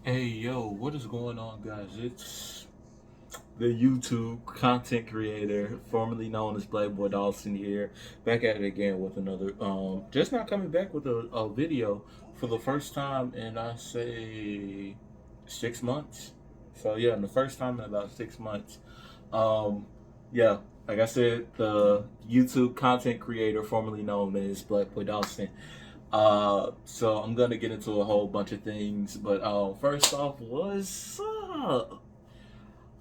Hey yo, what is going on, guys? It's the YouTube content creator, formerly known as Black Boy Dawson here, back at it again with another just not coming back with a video for the first time in I say 6 months. So yeah, the first time in about 6 months. Um yeah, like I said, the YouTube content creator formerly known as Black Boy Dawson. So I'm gonna get into a whole bunch of things, but first off, what's up?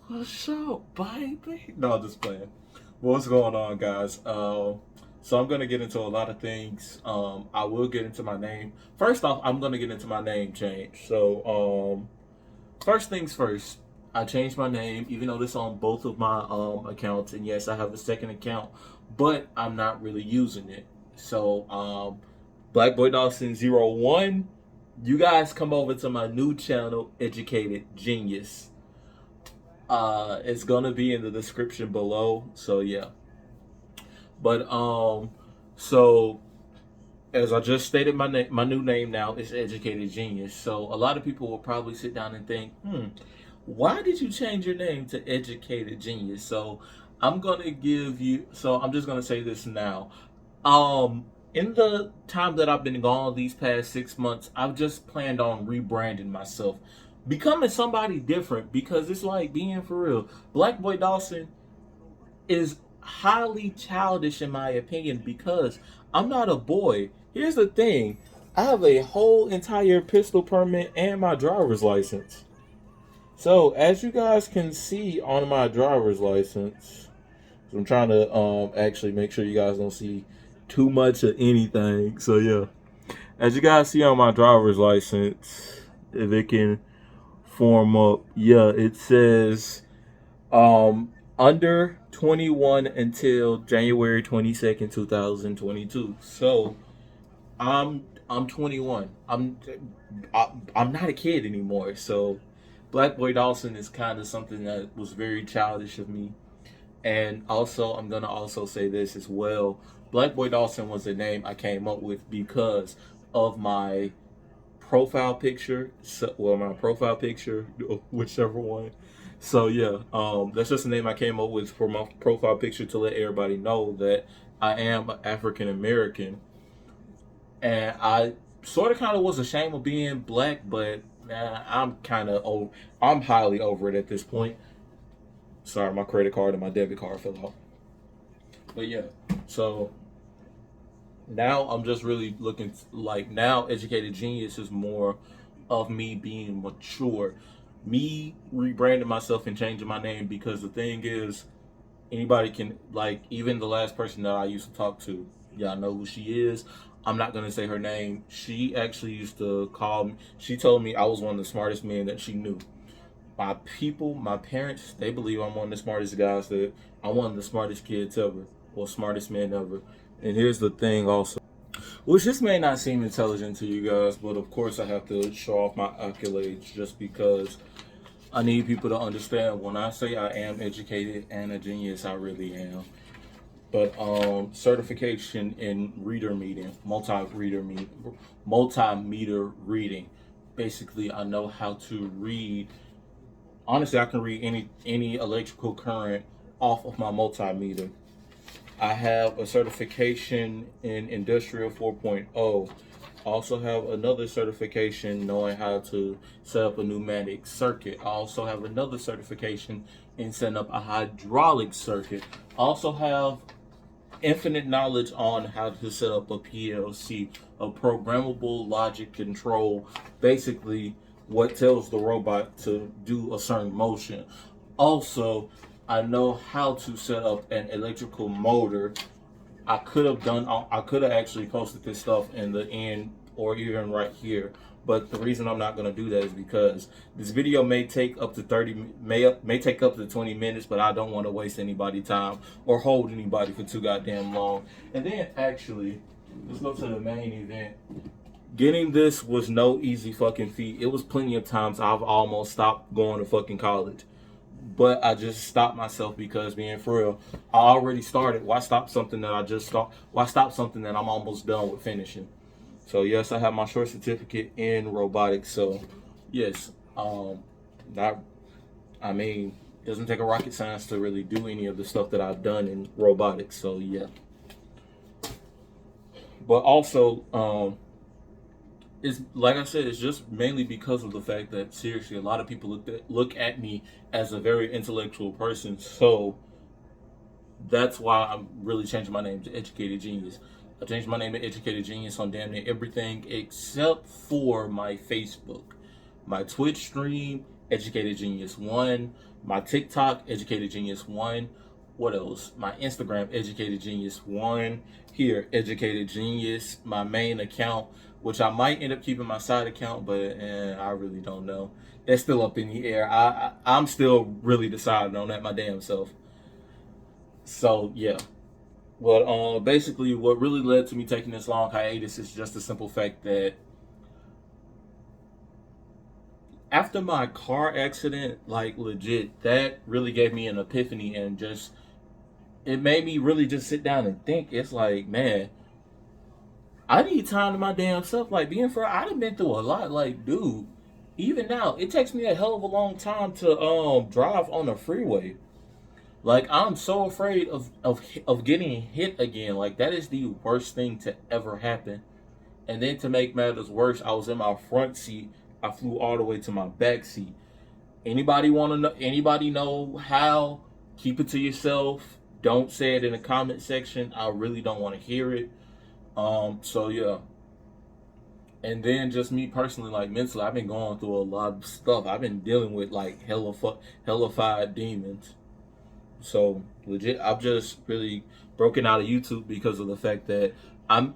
What's up, baby? No, I'm just playing. What's going on, guys? So I'm gonna get into a lot of things. I will get into my name. First off, I'm gonna get into my name change. So first things first. I changed my name, even though this is on both of my accounts, and yes, I have a second account, but I'm not really using it. So Black Boy Dawson 01, you guys come over to my new channel, Educated Genius. It's gonna be in the description below. So yeah. But so as I just stated, my new name now is Educated Genius. So a lot of people will probably sit down and think, why did you change your name to Educated Genius? So I'm just gonna say this now. In the time that I've been gone these past 6 months, I've just planned on rebranding myself, becoming somebody different, because it's like, being for real, Black Boy Dawson is highly childish in my opinion, because I'm not a boy. Here's the thing. I have a whole entire pistol permit and my driver's license. So as you guys can see on my driver's license, so I'm trying to actually make sure you guys don't see too much of anything. So yeah, as you guys see on my driver's license, if it can form up, yeah, it says under 21 until January 22nd, 2022. So I'm 21. I'm not a kid anymore. So Black Boy Dawson is kind of something that was very childish of me. And also, I'm gonna also say this as well. Black Boy Dawson was a name I came up with because of my profile picture. Well, my profile picture, whichever one. So yeah, that's just a name I came up with for my profile picture, to let everybody know that I am African American, and I sort of kind of was ashamed of being black, but I'm kind of old. I'm highly over it at this point. Sorry, my credit card and my debit card fell off. But yeah, so now I'm just really looking, like, now Educated Genius is more of me being mature, me rebranding myself and changing my name, because the thing is, anybody can, like, even the last person that I used to talk to, y'all know who she is. I'm not gonna say her name. She actually used to call me. She told me I was one of the smartest men that she knew. My people, my parents, they believe I'm one of the smartest guys, that I'm one of the smartest kids ever, or smartest men ever. And here's the thing also, which this may not seem intelligent to you guys, but of course I have to show off my accolades, just because I need people to understand, when I say I am educated and a genius, I really am. But certification in reader meeting, multimeter reading. Basically, I know how to read. Honestly, I can read any electrical current off of my multimeter. I have a certification in Industrial 4.0. Also have another certification knowing how to set up a pneumatic circuit. I also have another certification in setting up a hydraulic circuit. I also have infinite knowledge on how to set up a PLC, a programmable logic control, basically what tells the robot to do a certain motion. Also, I know how to set up an electrical motor. I could have actually posted this stuff in the end, or even right here. But the reason I'm not gonna do that is because this video may take up to 30, may take up to 20 minutes, but I don't want to waste anybody's time or hold anybody for too goddamn long. And then actually, let's go to the main event. Getting this was no easy fucking feat. It was plenty of times I've almost stopped going to fucking college, but I just stopped myself, because, being for real, I already started. Why stop something that I just start? Why stop something that I'm almost done with finishing? So yes, I have my short certificate in robotics. So yes, Um, not, I mean, it doesn't take a rocket science to really do any of the stuff that I've done in robotics. So yeah, but also, it's like I said, it's just mainly because of the fact that seriously, a lot of people look at me as a very intellectual person. So that's why I'm really changing my name to Educated Genius. I changed my name to Educated Genius on damn near everything except for my Facebook. My Twitch stream, Educated Genius 1. My TikTok, Educated Genius 1. What else? My Instagram, Educated Genius 1. Here, Educated Genius. My main account, which I might end up keeping my side account, but I really don't know. It's still up in the air. I'm still really deciding on that my damn self. So yeah. But basically, what really led to me taking this long hiatus is just the simple fact that after my car accident, like legit, that really gave me an epiphany and just it made me really just sit down and think. It's like, man, I need time to my damn self. Like being for, I done been through a lot. Like, dude, even now, it takes me a hell of a long time to drive on the freeway. Like I'm so afraid of getting hit again. Like that is the worst thing to ever happen. And then to make matters worse, I was in my front seat. I flew all the way to my back seat. Anybody want to know? Anybody know how? Keep it to yourself. Don't say it in the comment section. I really don't want to hear it. So yeah. And then just me personally, like mentally, I've been going through a lot of stuff. I've been dealing with like hellified demons. So legit, I've just really broken out of YouTube because of the fact that I'm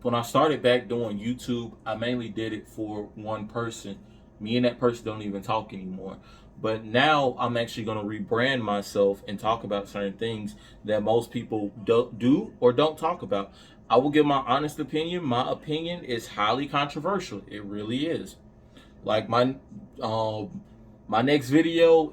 when I started back doing YouTube, I mainly did it for one person. Me and that person don't even talk anymore. But now I'm actually going to rebrand myself and talk about certain things that most people don't do or don't talk about. I will give my honest opinion. My opinion is highly controversial. It really is. Like um my next video,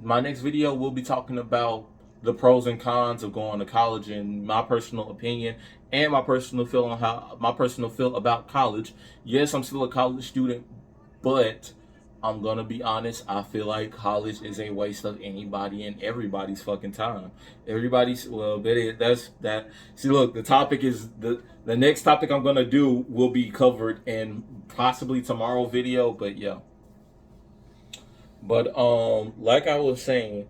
my next video will be talking about the pros and cons of going to college and my personal opinion and my personal feel about college. Yes, I'm still a college student, but I'm gonna be honest. I feel like college is a waste of anybody and everybody's fucking time. Everybody's well, that's that. See, look, the topic is the next topic I'm gonna do will be covered in possibly tomorrow video. But yeah, but like I was saying,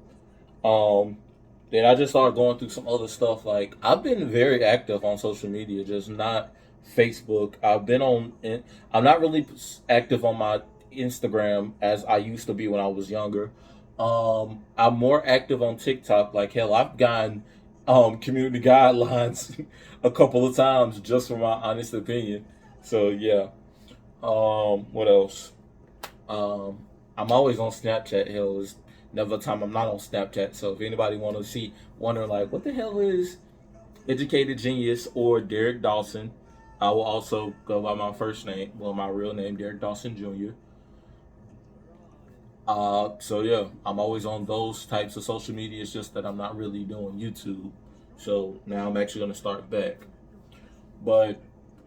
um, then I just started going through some other stuff. Like I've been very active on social media, just not Facebook. I'm not really active on my Instagram as I used to be when I was younger. I'm more active on TikTok. Like hell, I've gotten community guidelines a couple of times just for my honest opinion. So yeah. What else? I'm always on Snapchat. Hell, there's never a time I'm not on Snapchat. So if anybody want to see, wonder like, what the hell is Educated Genius or Derek Dawson, I will also go by my first name, well, my real name, Derek Dawson Jr. So yeah, I'm always on those types of social media. It's just that I'm not really doing YouTube. So now I'm actually gonna start back. But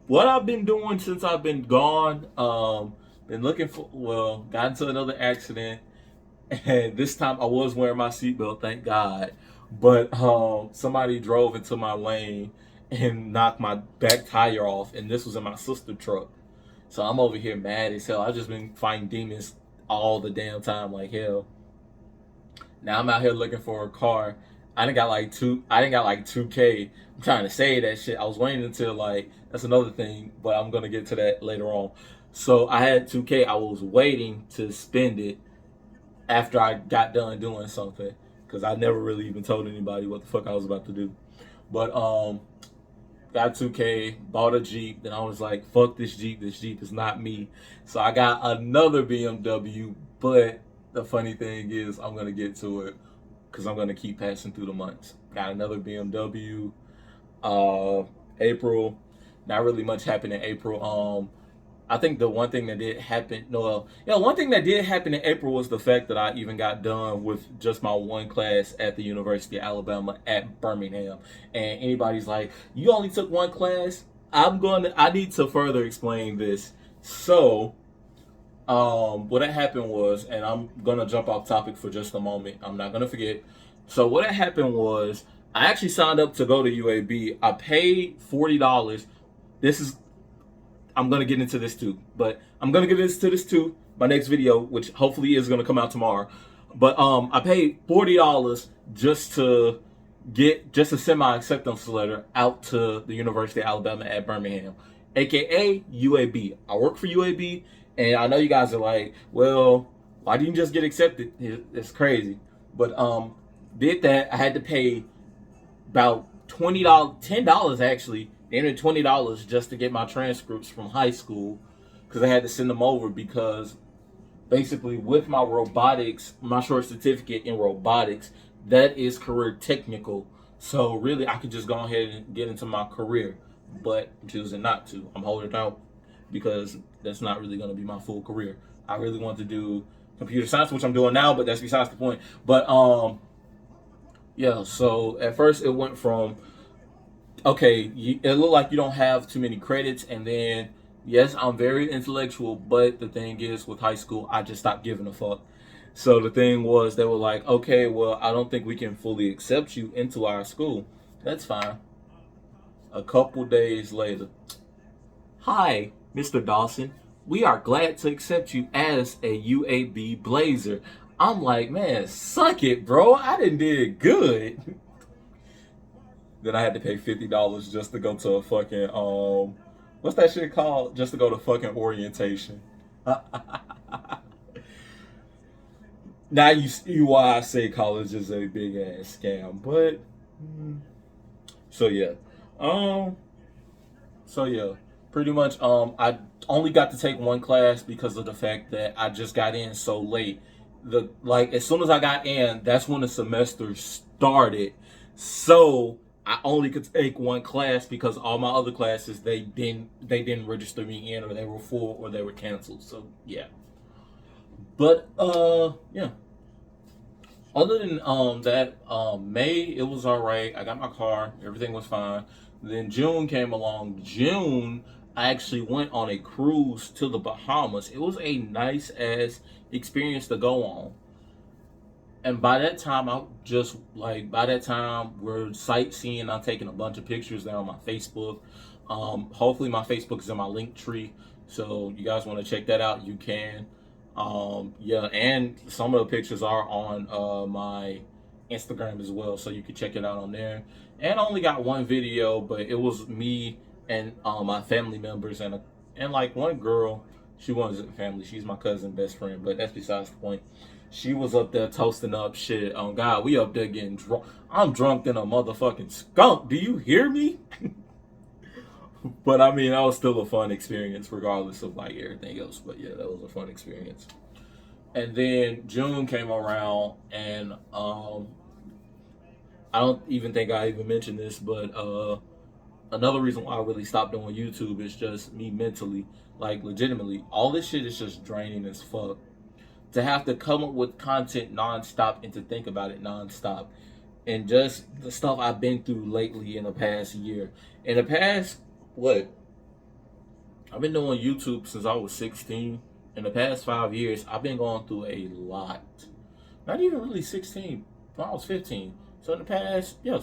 what I've been doing since I've been gone, been looking for, well, got into another accident, and this time I was wearing my seatbelt, thank God. But somebody drove into my lane and knocked my back tire off, and this was in my sister truck. So I'm over here mad as hell. I've just been fighting demons all the damn time, like hell. Now I'm out here looking for a car. I didn't got like 2K. I'm trying to say that shit. I was waiting until like that's another thing, but I'm gonna get to that later on. So I had 2K. I was waiting to spend it after I got done doing something because I never really even told anybody what the fuck I was about to do. But got 2K, bought a Jeep, then I was like, fuck this Jeep. This Jeep is not me. So I got another BMW, but the funny thing is I'm gonna get to it because I'm gonna keep passing through the months. Got another BMW. April. Not really much happened in April. I think the one thing that did happen, no, yeah, one thing that did happen in April was the fact that I even got done with just my one class at the University of Alabama at Birmingham. And anybody's like, you only took one class? I need to further explain this. So, What had happened was, and I'm gonna jump off topic for just a moment. I'm not gonna forget. So what had happened was, I actually signed up to go to UAB. I paid $40. This is I'm gonna get into this too, but I'm gonna get into this too. My next video, which hopefully is gonna come out tomorrow. But I paid $40 just to get just a semi acceptance letter out to the University of Alabama at Birmingham, aka UAB. I work for UAB, and I know you guys are like, well, why didn't you just get accepted? It's crazy, but did that. I had to pay about $20, $10 actually, and $20 just to get my transcripts from high school, because I had to send them over because basically with my robotics, my short certificate in robotics, that is career technical. So really, I could just go ahead and get into my career, but I'm choosing not to. I'm holding out because that's not really going to be my full career. I really want to do computer science, which I'm doing now, but that's besides the point. But yeah. So at first it went from, okay, it looked like you don't have too many credits, and then yes, I'm very intellectual, but the thing is, with high school, I just stopped giving a fuck. So the thing was, they were like, okay, well, I don't think we can fully accept you into our school. That's fine. A couple days later, hi, Mr. Dawson. We are glad to accept you as a UAB Blazer. I'm like, man, suck it, bro. I didn't did good. Then I had to pay $50 just to go to a fucking what's that shit called? Just to go to fucking orientation. Now you see why I say college is a big ass scam. But so yeah. Um so yeah. Pretty much I only got to take one class because of the fact that I just got in so late. The like as soon as I got in, that's when the semester started. So I only could take one class because all my other classes they didn't register me in, or they were full, or they were canceled. So yeah. But yeah. Other than that, May it was all right. I got my car, everything was fine. Then June came along. June, I actually went on a cruise to the Bahamas. It was a nice ass experience to go on. And by that time, by that time we're sightseeing. I'm taking a bunch of pictures there on my Facebook. Hopefully my Facebook is in my link tree, so you guys want to check that out, you can. Yeah, and some of the pictures are on my Instagram as well, so you can check it out on there. And I only got one video, but it was me and my family members and like one girl. She wasn't family; she's my cousin, best friend. But that's besides the point. She was up there toasting up shit. Oh God, we up there getting drunk. I'm drunk than a motherfucking skunk. Do you hear me? But I mean, that was still a fun experience, regardless of like everything else. But yeah, that was a fun experience. And then June came around, and I don't even think I even mentioned this, but another reason why I really stopped doing YouTube is just me mentally, like legitimately, all this shit is just draining as fuck. To have to come up with content nonstop and to think about it nonstop, and just the stuff I've been through lately in the past year. In the past, what? I've been doing YouTube since I was 16. In the past 5 years, I've been going through a lot. Not even really 16. When I was 15. So in the past, yeah,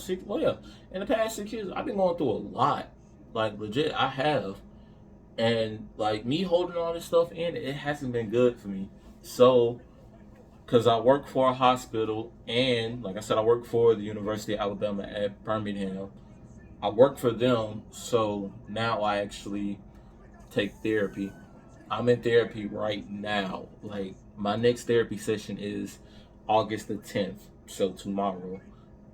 in the past 6 years, I've been going through a lot. Like legit, I have. And like me holding all this stuff in, it hasn't been good for me. So, because I work for a hospital, and like I said, I work for the University of Alabama at Birmingham. I work for them, so now I actually take therapy. I'm in therapy right now. Like my next therapy session is August the 10th, so tomorrow.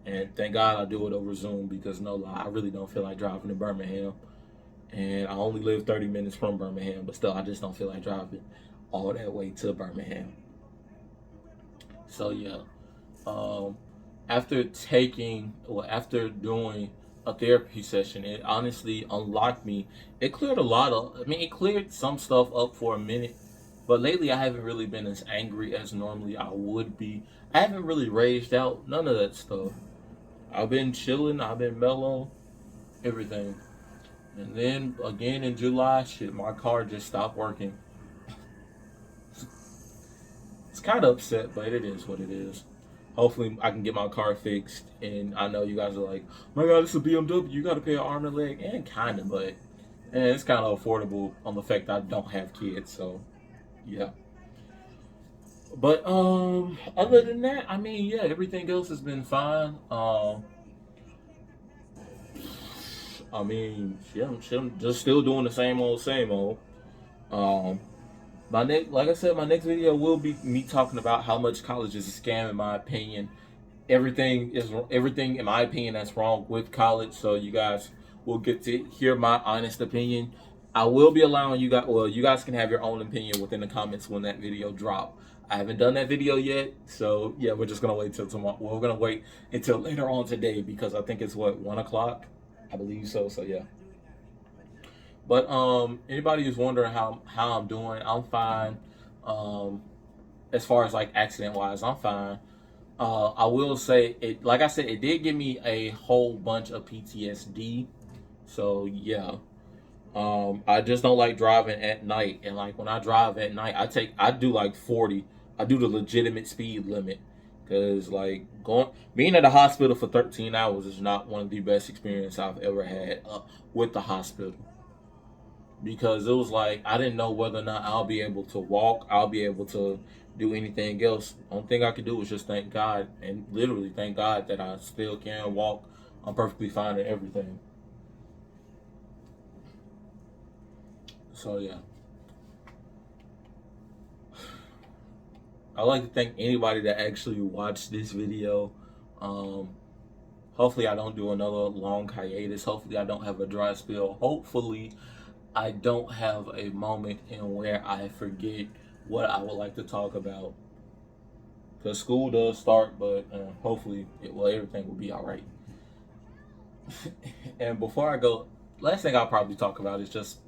And thank God I do it over Zoom, because no lie, I really don't feel like driving to Birmingham. And I only live 30 minutes from Birmingham, but still, I just don't feel like driving all that way to Birmingham. So yeah, um, after doing a therapy session, it honestly unlocked me. It cleared a lot of, I mean, it cleared some stuff up for a minute, but lately I haven't really been as angry as normally I would be. I haven't really raged out, none of that stuff. I've been chilling, I've been mellow, everything. And then again in July, shit, my car just stopped working. kind of upset, but it is what it is. Hopefully, I can get my car fixed. And I know you guys are like, oh my God, this is a BMW. You got to pay an arm and a leg. And kind of, but it's kind of affordable on the fact that I don't have kids. So, yeah. But other than that, I mean, yeah, everything else has been fine. I mean, yeah, I'm just still doing the same old, same old. Um, like I said, my next video will be me talking about how much college is a scam, in my opinion. Everything, in my opinion, that's wrong with college. So you guys will get to hear my honest opinion. I will be allowing you guys. Well, you guys can have your own opinion within the comments when that video drop. I haven't done that video yet, so yeah, we're just gonna wait till tomorrow. We're gonna wait until later on today because I think it's what 1 o'clock. I believe so. So yeah. But anybody who's wondering how I'm doing, I'm fine. Um, as far as like accident wise, I'm fine. I will say it. Like I said, it did give me a whole bunch of PTSD. So yeah. I just don't like driving at night, and like when I drive at night, I do like 40. I do the legitimate speed limit, because like being at the hospital for 13 hours is not one of the best experiences I've ever had with the hospital, because it was like I didn't know whether or not I'll be able to walk, I'll be able to do anything else. Only thing I could do was just thank God, and literally thank God that I still can walk. I'm perfectly fine and everything. So yeah. I'd like to thank anybody that actually watched this video. Um, Hopefully I don't do another long hiatus. Hopefully I don't have a dry spell. Hopefully I don't have a moment in where I forget what I would like to talk about. Because school does start, but hopefully everything will be all right. And before I go, last thing I'll probably talk about is just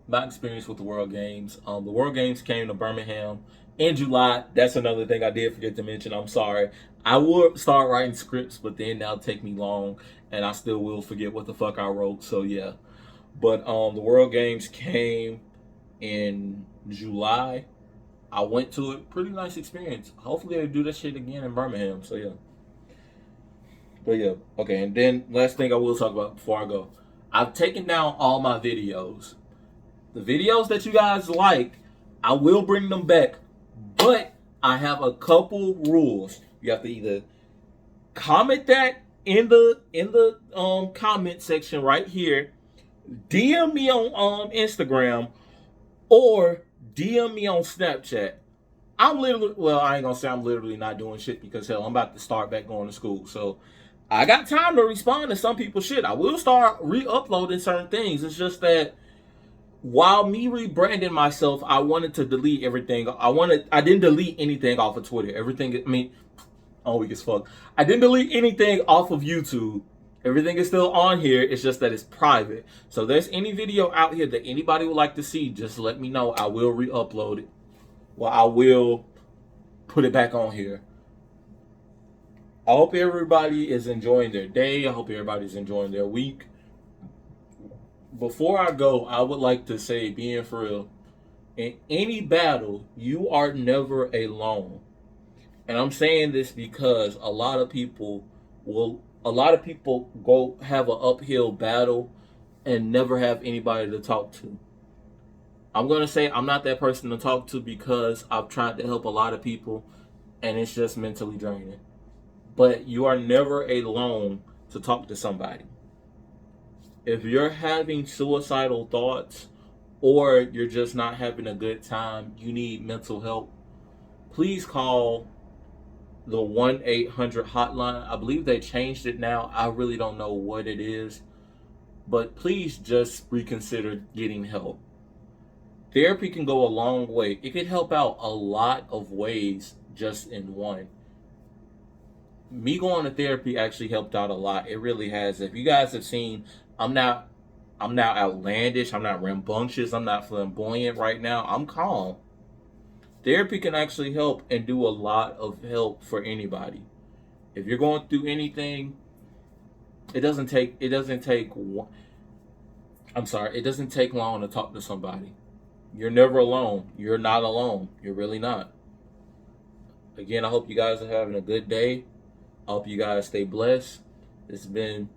my experience with the World Games. The World Games came to Birmingham in July. That's another thing I did forget to mention. I'm sorry. I would start writing scripts, but then that'll take me long, and I still will forget what the fuck I wrote. So yeah. But the World Games came in July. I went to it. Pretty nice experience. Hopefully they do that shit again in Birmingham. So yeah. But yeah. Okay, and then last thing I will talk about before I go. I've taken down all my videos. The videos that you guys like, I will bring them back. But I have a couple rules. You have to either comment that in the comment section right here, DM me on Instagram, or DM me on Snapchat. I ain't gonna say I'm literally not doing shit, because hell, I'm about to start back going to school. So I got time to respond to some people's shit. I will start re-uploading certain things. It's just that while me rebranding myself, I wanted to delete everything. I didn't delete anything off of Twitter. Everything, I mean, I'm weak as fuck. I didn't delete anything off of YouTube. Everything is still on here. It's just that it's private. So if there's any video out here that anybody would like to see, just let me know. I will re-upload it. Well, I will put it back on here. I hope everybody is enjoying their day. I hope everybody's enjoying their week. Before I go, I would like to say, being for real, in any battle, you are never alone. And I'm saying this because a lot of people go have an uphill battle and never have anybody to talk to. I'm going to say I'm not that person to talk to, because I've tried to help a lot of people and it's just mentally draining. But you are never alone to talk to somebody. If you're having suicidal thoughts, or you're just not having a good time, you need mental help, please call the 1-800 hotline. I believe they changed it now. I really don't know what it is. But please just reconsider getting help. Therapy can go a long way. It can help out a lot of ways just in one. Me going to therapy actually helped out a lot. It really has. If you guys have seen, I'm not outlandish, I'm not rambunctious, I'm not flamboyant right now. I'm calm. Therapy can actually help and do a lot of help for anybody. If you're going through anything, it doesn't take long to talk to somebody. You're never alone. You're not alone. You're really not. Again, I hope you guys are having a good day. I hope you guys stay blessed. It's been,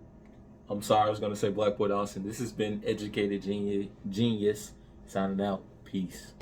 I'm sorry, I was going to say Black Boy Dawson. This has been Educated Genius signing out. Peace.